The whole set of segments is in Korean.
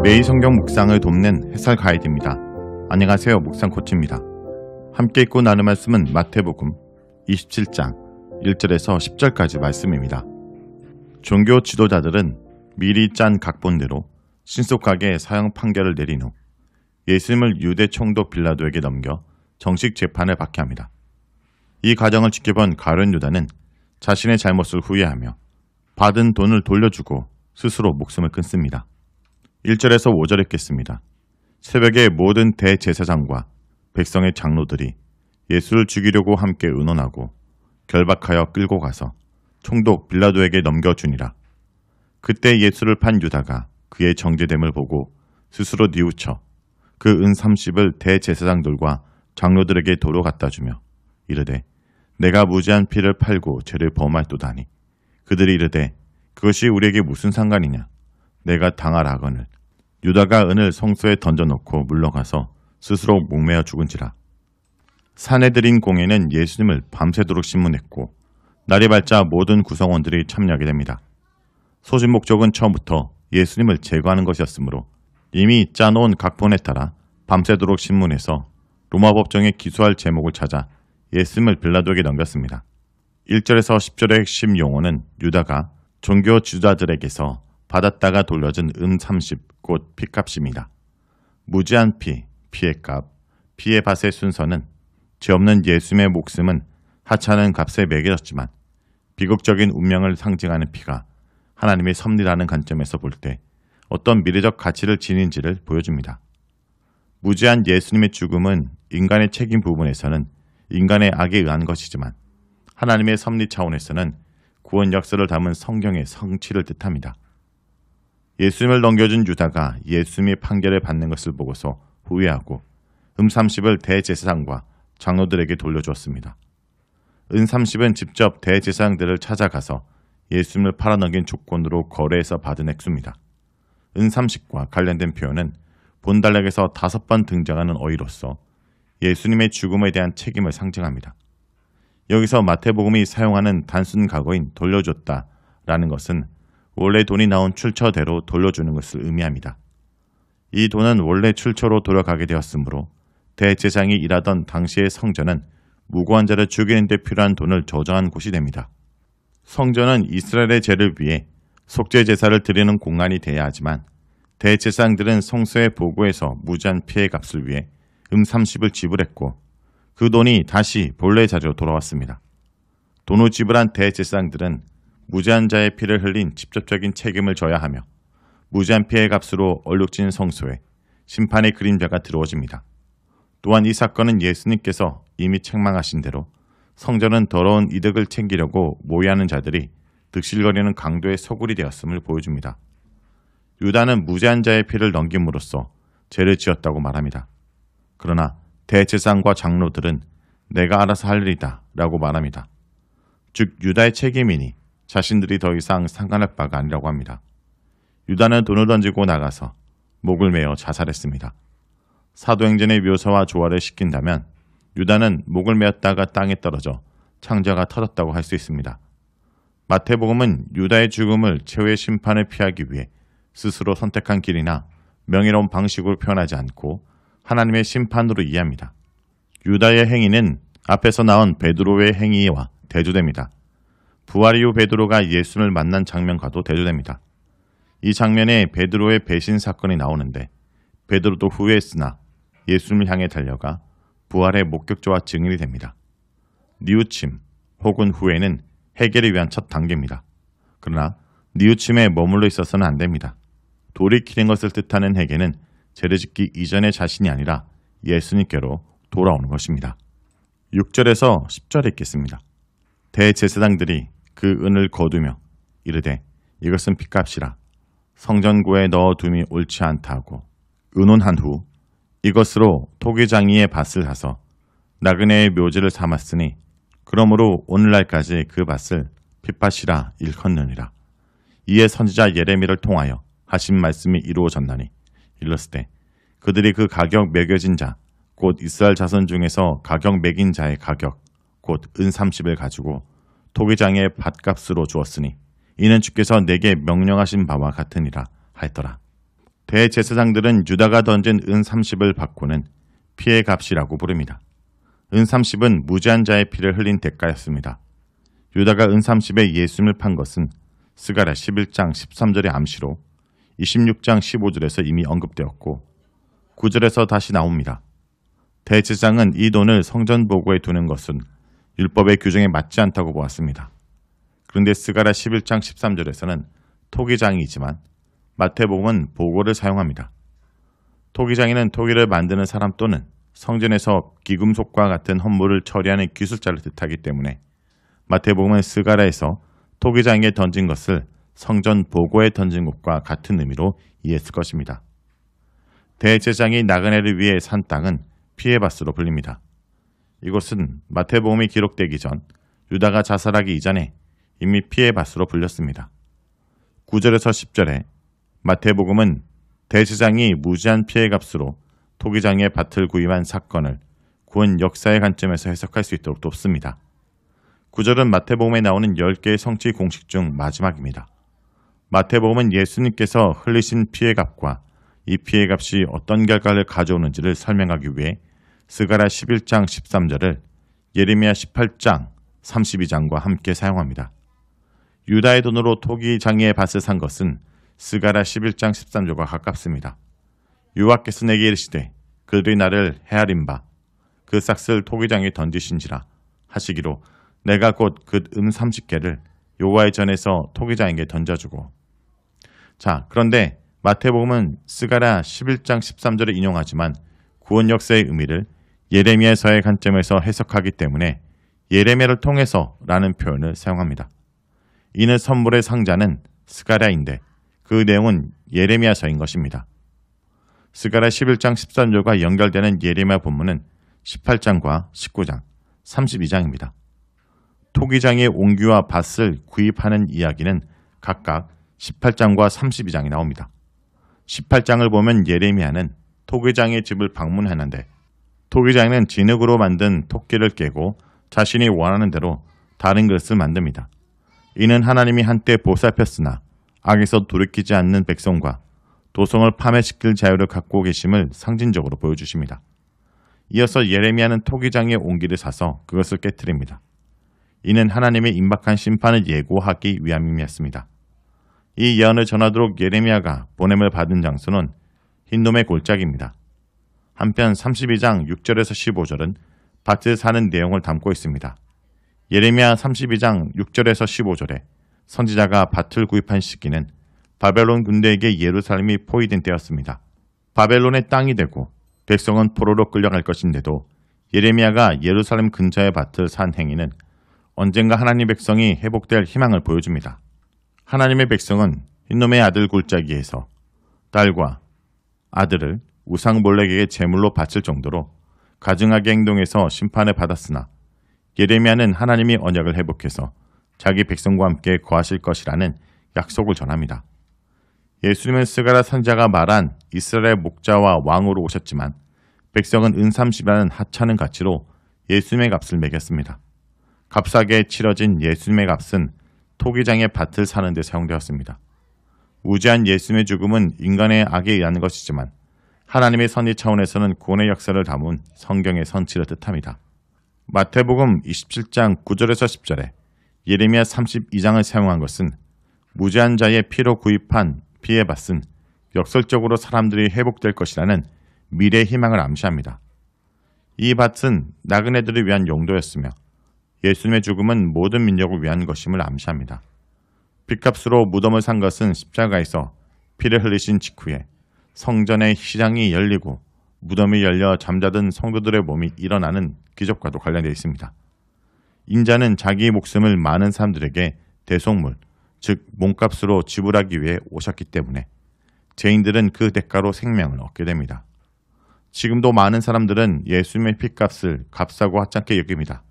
매일 성경 묵상을 돕는 해설 가이드입니다. 안녕하세요. 묵상 코치입니다. 함께 읽고 나눌 말씀은 마태복음 27장 1절에서 10절까지 말씀입니다. 종교 지도자들은 미리 짠 각본대로 신속하게 사형 판결을 내린 후 예수님을 유대 총독 빌라도에게 넘겨 정식 재판을 받게 합니다. 이 과정을 지켜본 가룟 유다는 자신의 잘못을 후회하며 받은 돈을 돌려주고 스스로 목숨을 끊습니다. 1절에서 5절 읽겠습니다. 새벽에 모든 대제사장과 백성의 장로들이 예수를 죽이려고 함께 의논하고 결박하여 끌고 가서 총독 빌라도에게 넘겨주니라. 그때 예수를 판 유다가 그의 정죄됨을 보고 스스로 뉘우쳐 그 은 30을 대제사장들과 장로들에게 도로 갖다 주며 이르되 내가 무지한 피를 팔고 죄를 범할도다니. 그들이 이르되 그것이 우리에게 무슨 상관이냐. 내가 당할 악언을. 유다가 은을 성소에 던져놓고 물러가서 스스로 목매어 죽은지라. 사내들인 공회는 예수님을 밤새도록 신문했고 날이 밝자 모든 구성원들이 참여하게 됩니다. 소집 목적은 처음부터 예수님을 제거하는 것이었으므로 이미 짜놓은 각본에 따라 밤새도록 신문해서 로마 법정에 기소할 제목을 찾아 예수님을 빌라도에게 넘겼습니다. 1절에서 10절의 핵심 용어는 유다가 종교 지도자들에게서 받았다가 돌려준 은 30, 곧 피값입니다. 무지한 피, 피의 값, 피의 밭의 순서는 죄 없는 예수님의 목숨은 하찮은 값에 매겨졌지만 비극적인 운명을 상징하는 피가 하나님의 섭리라는 관점에서 볼 때 어떤 미래적 가치를 지닌지를 보여줍니다. 무지한 예수님의 죽음은 인간의 책임 부분에서는 인간의 악에 의한 것이지만 하나님의 섭리 차원에서는 구원 역사를 담은 성경의 성취를 뜻합니다. 예수님을 넘겨준 유다가 예수님의 판결을 받는 것을 보고서 후회하고 은 30을 대제사장과 장로들에게 돌려주었습니다. 은 30은 직접 대제사장들을 찾아가서 예수님을 팔아넘긴 조건으로 거래해서 받은 액수입니다. 은 30과 관련된 표현은 본달락에서 5번 등장하는 어휘로서 예수님의 죽음에 대한 책임을 상징합니다. 여기서 마태복음이 사용하는 단순 과거인 돌려줬다라는 것은 원래 돈이 나온 출처대로 돌려주는 것을 의미합니다. 이 돈은 원래 출처로 돌아가게 되었으므로 대제사장이 일하던 당시의 성전은 무고한 자를 죽이는 데 필요한 돈을 저장한 곳이 됩니다. 성전은 이스라엘의 죄를 위해 속죄 제사를 드리는 공간이 되어야 하지만 대제사장들은 성소에 보고해서 무지한 피해 값을 위해 은 30을 지불했고 그 돈이 다시 본래 자리로 돌아왔습니다. 돈을 지불한 대제사장들은 무지한 자의 피를 흘린 직접적인 책임을 져야 하며 무지한 피해 값으로 얼룩진 성소에 심판의 그림자가 들어오집니다. 또한 이 사건은 예수님께서 이미 책망하신 대로 성전은 더러운 이득을 챙기려고 모의하는 자들이 득실거리는 강도의 소굴이 되었음을 보여줍니다. 유다는 무지한 자의 피를 넘김으로써 죄를 지었다고 말합니다. 그러나 대제사장과 장로들은 내가 알아서 할 일이다 라고 말합니다. 즉 유다의 책임이니 자신들이 더 이상 상관할 바가 아니라고 합니다. 유다는 돈을 던지고 나가서 목을 메어 자살했습니다. 사도행전의 묘사와 조화를 시킨다면 유다는 목을 메었다가 땅에 떨어져 창자가 터졌다고 할 수 있습니다. 마태복음은 유다의 죽음을 최후의 심판을 피하기 위해 스스로 선택한 길이나 명예로운 방식으로 표현하지 않고 하나님의 심판으로 이해합니다. 유다의 행위는 앞에서 나온 베드로의 행위와 대조됩니다. 부활 이후 베드로가 예수를 만난 장면과도 대조됩니다. 이 장면에 베드로의 배신 사건이 나오는데 베드로도 후회했으나 예수님을 향해 달려가 부활의 목격자와 증인이 됩니다. 뉘우침 혹은 후회는 해결을 위한 첫 단계입니다. 그러나 뉘우침에 머물러 있어서는 안 됩니다. 돌이키는 것을 뜻하는 회개는 죄를 짓기 이전의 자신이 아니라 예수님께로 돌아오는 것입니다. 6절에서 10절에 읽겠습니다. 대제사장들이 그 은을 거두며 이르되 이것은 핏값이라 성전고에 넣어둠이 옳지 않다 하고 의논한 후 이것으로 토기장이의 밭을 사서 나그네의 묘지를 삼았으니 그러므로 오늘날까지 그 밭을 핏밭이라 일컫느니라. 이에 선지자 예레미야를 통하여 하신 말씀이 이루어졌나니 일렀을 때 그들이 그 가격 매겨진 자 곧 이스라엘 자손 중에서 가격 매긴 자의 가격 곧 은 30을 가지고 토기장의 밭값으로 주었으니 이는 주께서 내게 명령하신 바와 같으니라 하였더라. 대제사장들은 유다가 던진 은 30을 바꾸는 피의 값이라고 부릅니다. 은 30은 무죄한 자의 피를 흘린 대가였습니다. 유다가 은 30에 예수님을 판 것은 스가랴 11장 13절의 암시로 26장 15절에서 이미 언급되었고 9절에서 다시 나옵니다. 대제사장은 이 돈을 성전 보고에 두는 것은 율법의 규정에 맞지 않다고 보았습니다. 그런데 스가랴 11장 13절에서는 토기장이지만 마태복음은 보고를 사용합니다. 토기장이는 토기를 만드는 사람 또는 성전에서 기금속과 같은 헌물을 처리하는 기술자를 뜻하기 때문에 마태복음은 스가랴에서 토기장에게 던진 것을 성전 보고에 던진 것과 같은 의미로 이해했을 것입니다. 대제사장이 나그네를 위해 산 땅은 피에바스로 불립니다. 이곳은 마태복음이 기록되기 전 유다가 자살하기 이전에 이미 피에바스로 불렸습니다. 9절에서 10절에 마태복음은 대제사장이 무지한 피해 값으로 토기장의 밭을 구입한 사건을 구원 역사의 관점에서 해석할 수 있도록 돕습니다. 9절은 마태복음에 나오는 10개의 성취 공식 중 마지막입니다. 마태복음은 예수님께서 흘리신 피해 값과 이 피해 값이 어떤 결과를 가져오는지를 설명하기 위해 스가랴 11장 13절을 예레미야 18장 32장과 함께 사용합니다. 유다의 돈으로 토기장의 밭을 산 것은 스가랴 11장 13절과 가깝습니다. 여호와께서 내게 이르시되 그들이 나를 헤아린 바 그 싹을 토기장에 던지신지라 하시기로 내가 곧 그 30개를 여호와의 전에서 토기장에게 던져주고. 자, 그런데 마태복음은 스가랴 11장 13절을 인용하지만 구원 역사의 의미를 예레미야서의 관점에서 해석하기 때문에 예레미야를 통해서 라는 표현을 사용합니다. 이는 선물의 상자는 스가랴인데 그 내용은 예레미야서인 것입니다. 스가랴 11장 13절과 연결되는 예레미야 본문은 18장과 19장, 32장입니다. 토기장의 옹기와 밭을 구입하는 이야기는 각각 18장과 32장이 나옵니다. 18장을 보면 예레미야는 토기장의 집을 방문하는데 토기장은 진흙으로 만든 토끼를 깨고 자신이 원하는 대로 다른 것을 만듭니다. 이는 하나님이 한때 보살폈으나 악에서 돌이키지 않는 백성과 도성을 파멸시킬 자유를 갖고 계심을 상징적으로 보여주십니다. 이어서 예레미야는 토기장의 옹기를 사서 그것을 깨뜨립니다. 이는 하나님의 임박한 심판을 예고하기 위함이었습니다. 이 예언을 전하도록 예레미야가 보냄을 받은 장소는 흰돔의 골짜기입니다. 한편 32장 6절에서 15절은 밭을 사는 내용을 담고 있습니다. 예레미야 32장 6절에서 15절에 선지자가 밭을 구입한 시기는 바벨론 군대에게 예루살렘이 포위된 때였습니다. 바벨론의 땅이 되고 백성은 포로로 끌려갈 것인데도 예레미야가 예루살렘 근처의 밭을 산 행위는 언젠가 하나님의 백성이 회복될 희망을 보여줍니다. 하나님의 백성은 흰놈의 아들 골짜기에서 딸과 아들을 우상 몰렉에게 제물로 바칠 정도로 가증하게 행동해서 심판을 받았으나 예레미야는 하나님이 언약을 회복해서 자기 백성과 함께 거하실 것이라는 약속을 전합니다. 예수님은 스가랴 선지자가 말한 이스라엘의 목자와 왕으로 오셨지만 백성은 은 30이라는 하찮은 가치로 예수님의 값을 매겼습니다. 값싸게 치러진 예수님의 값은 토기장의 밭을 사는 데 사용되었습니다. 무지한 예수님의 죽음은 인간의 악에 의한 것이지만 하나님의 선의 차원에서는 구원의 역사를 담은 성경의 선치를 뜻합니다. 마태복음 27장 9절에서 10절에 예레미야 32장을 사용한 것은 무지한 자의 피로 구입한 피의 밭은 역설적으로 사람들이 회복될 것이라는 미래의 희망을 암시합니다. 이 밭은 나그네들을 위한 용도였으며 예수님의 죽음은 모든 민족을 위한 것임을 암시합니다. 핏값으로 무덤을 산 것은 십자가에서 피를 흘리신 직후에 성전의 시장이 열리고 무덤이 열려 잠자던 성도들의 몸이 일어나는 기적과도 관련되어 있습니다. 인자는 자기 목숨을 많은 사람들에게 대속물, 즉 몸값으로 지불하기 위해 오셨기 때문에 죄인들은 그 대가로 생명을 얻게 됩니다. 지금도 많은 사람들은 예수님의 핏값을 값싸고 하찮게 여깁니다.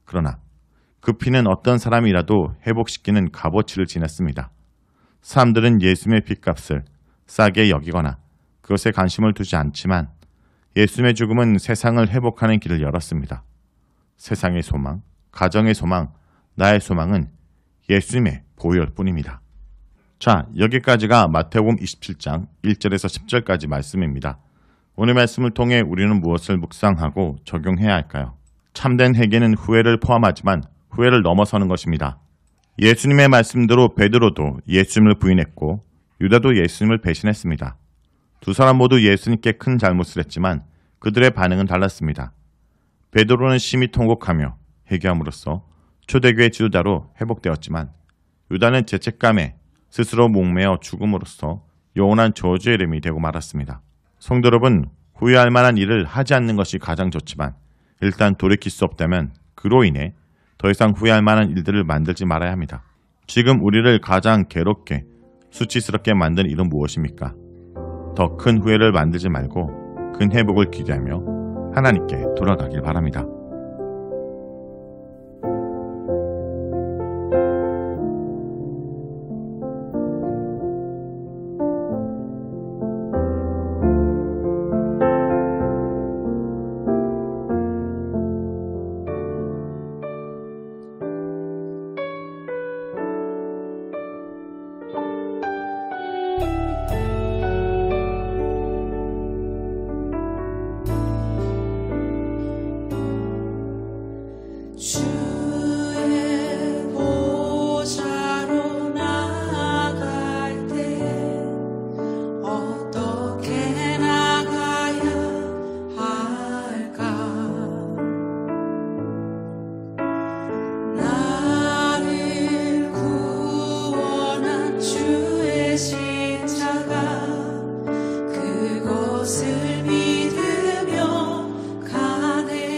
그러나 그 피는 어떤 사람이라도 회복시키는 값어치를 지녔습니다. 사람들은 예수님의 핏값을 싸게 여기거나 그것에 관심을 두지 않지만 예수님의 죽음은 세상을 회복하는 길을 열었습니다. 세상의 소망, 가정의 소망, 나의 소망은 예수님의 보혈 뿐입니다. 자, 여기까지가 마태복음 27장 1절에서 10절까지 말씀입니다. 오늘 말씀을 통해 우리는 무엇을 묵상하고 적용해야 할까요? 참된 회개는 후회를 포함하지만 후회를 넘어서는 것입니다. 예수님의 말씀대로 베드로도 예수님을 부인했고 유다도 예수님을 배신했습니다. 두 사람 모두 예수님께 큰 잘못을 했지만 그들의 반응은 달랐습니다. 베드로는 심히 통곡하며 회개함으로써 초대교회 지도자로 회복되었지만 유다는 죄책감에 스스로 목매어 죽음으로써 영원한 저주의 이름이 되고 말았습니다. 성도 여러분, 후회할 만한 일을 하지 않는 것이 가장 좋지만 일단 돌이킬 수 없다면 그로 인해 더 이상 후회할 만한 일들을 만들지 말아야 합니다. 지금 우리를 가장 괴롭게 수치스럽게 만든 일은 무엇입니까? 더 큰 후회를 만들지 말고 큰 회복을 기대하며 하나님께 돌아가길 바랍니다. 주의 보좌로 나아갈 때 어떻게 나가야 할까? 나를 구원한 주의 십자가 그것을 믿으며 가네.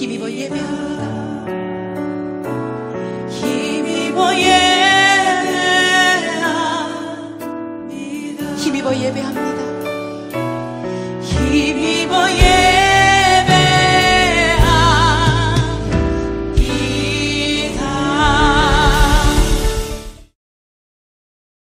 힘입어 예배합니다. 힘입어 예배합니다. 힘입어 예배합니다.